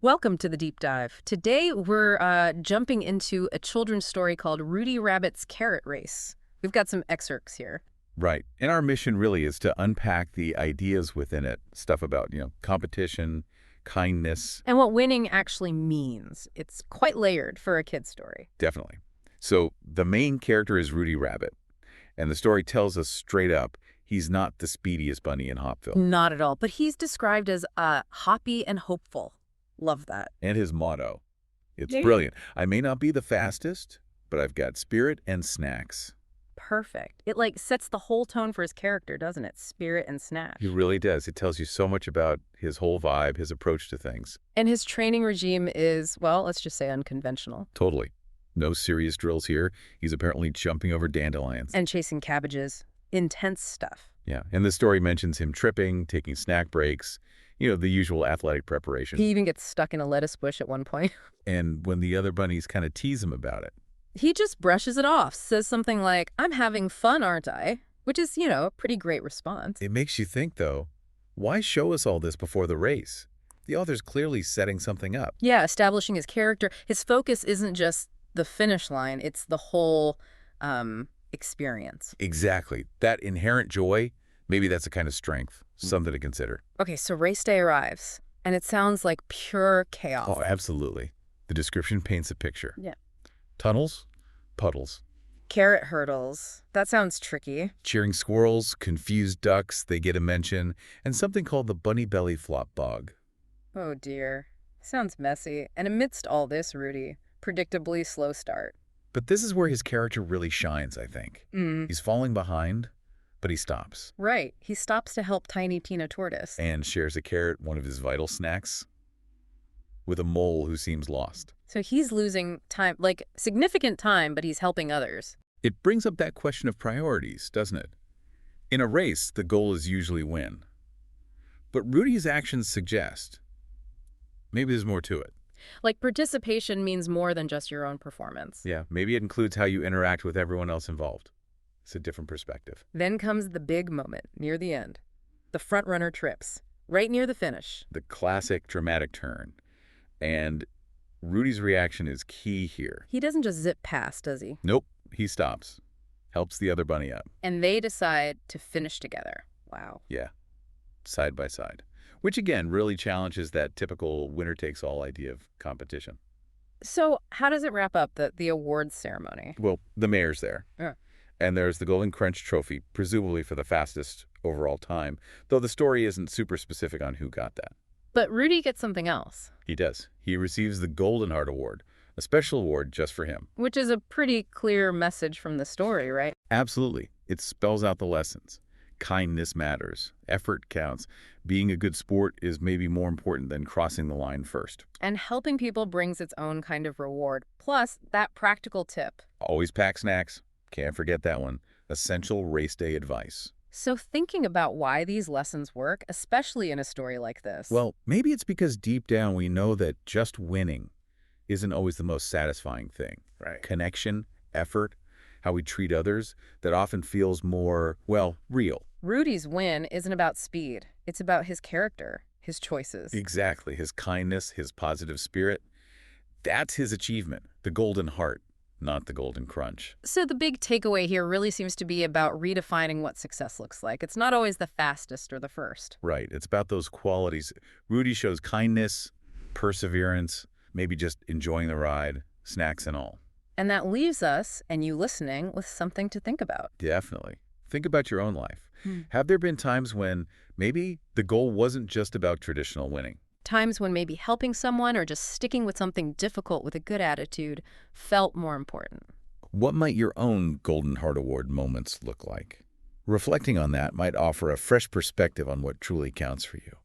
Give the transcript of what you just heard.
Welcome to the deep dive. Today we're jumping into a children's story called Rudy Rabbit's Carrot Race. We've got some excerpts here. Right. And our mission really is to unpack the ideas within it, stuff about, competition, kindness, And what winning actually means. It's quite layered for a kid's story. definitely. So the main character is Rudy Rabbit, and the story tells us straight up he's not the speediest bunny in Hopville. Not at all, but he's described as hoppy and hopeful. Love that. And his motto, it's There you- brilliant. I may not be the fastest, but I've got spirit and snacks. Perfect. It sets the whole tone for his character, doesn't it? Spirit and snatch. He really does. It tells you so much about his whole vibe, his approach to things. And his training regime is, well, let's just say unconventional. Totally. No serious drills here. He's apparently jumping over dandelions. And chasing cabbages. Intense stuff. Yeah, and the story mentions him tripping, taking snack breaks, the usual athletic preparation. He even gets stuck in a lettuce bush at one point. And when the other bunnies kind of tease him about it. He just brushes it off, says something like, I'm having fun, aren't I? Which is, a pretty great response. It makes you think, though, why show us all this before the race? The author's clearly setting something up. Yeah, establishing his character. His focus isn't just the finish line, it's the whole experience. Exactly. That inherent joy, maybe that's a kind of strength, something to consider. Okay, so race day arrives, and it sounds like pure chaos. Oh, absolutely. The description paints a picture. Yeah. Tunnels, puddles. Carrot hurdles. That sounds tricky. Cheering squirrels, confused ducks, they get a mention, and something called the bunny belly flop bog. Oh dear. Sounds messy. And amidst all this, Rudy, predictably slow start. But this is where his character really shines, I think. He's falling behind, but he stops. Right. He stops to help Tiny Tina Tortoise. And shares a carrot, one of his vital snacks, with a mole who seems lost. So he's losing time, significant time, but he's helping others. It brings up that question of priorities, doesn't it? In a race, the goal is usually win. But Rudy's actions suggest maybe there's more to it. Participation means more than just your own performance. Yeah, maybe it includes how you interact with everyone else involved. It's a different perspective. Then comes the big moment, near the end. The front runner trips, right near the finish. The classic dramatic turn. And Rudy's reaction is key here. He doesn't just zip past, does he? Nope, he stops, helps the other bunny up. And they decide to finish together. Wow. Yeah, side by side. Which, again, really challenges that typical winner-takes-all idea of competition. So how does it wrap up the awards ceremony? Well, the mayor's there. Yeah. And there's the Golden Crunch Trophy, presumably for the fastest overall time, though the story isn't super specific on who got that. But Rudy gets something else. He does. He receives the Golden Heart Award, a special award just for him. Which is a pretty clear message from the story, right? Absolutely. It spells out the lessons. Kindness matters. Effort counts. Being a good sport is maybe more important than crossing the line first. And helping people brings its own kind of reward. Plus, that practical tip. Always pack snacks. Can't forget that one. Essential race day advice. So thinking about why these lessons work, especially in a story like this. Well, maybe it's because deep down we know that just winning isn't always the most satisfying thing. Right. Connection, effort, how we treat others, that often feels more, real. Rudy's win isn't about speed. It's about his character, his choices. Exactly. His kindness, his positive spirit. That's his achievement. The golden heart, not the golden crunch. So the big takeaway here really seems to be about redefining what success looks like. It's not always the fastest or the first. Right. It's about those qualities. Rudy shows kindness, perseverance, maybe just enjoying the ride, snacks and all. And that leaves us, and you listening, with something to think about. Definitely. Think about your own life. Have there been times when maybe the goal wasn't just about traditional winning? Times when maybe helping someone or just sticking with something difficult with a good attitude felt more important. What might your own Golden Heart Award moments look like? Reflecting on that might offer a fresh perspective on what truly counts for you.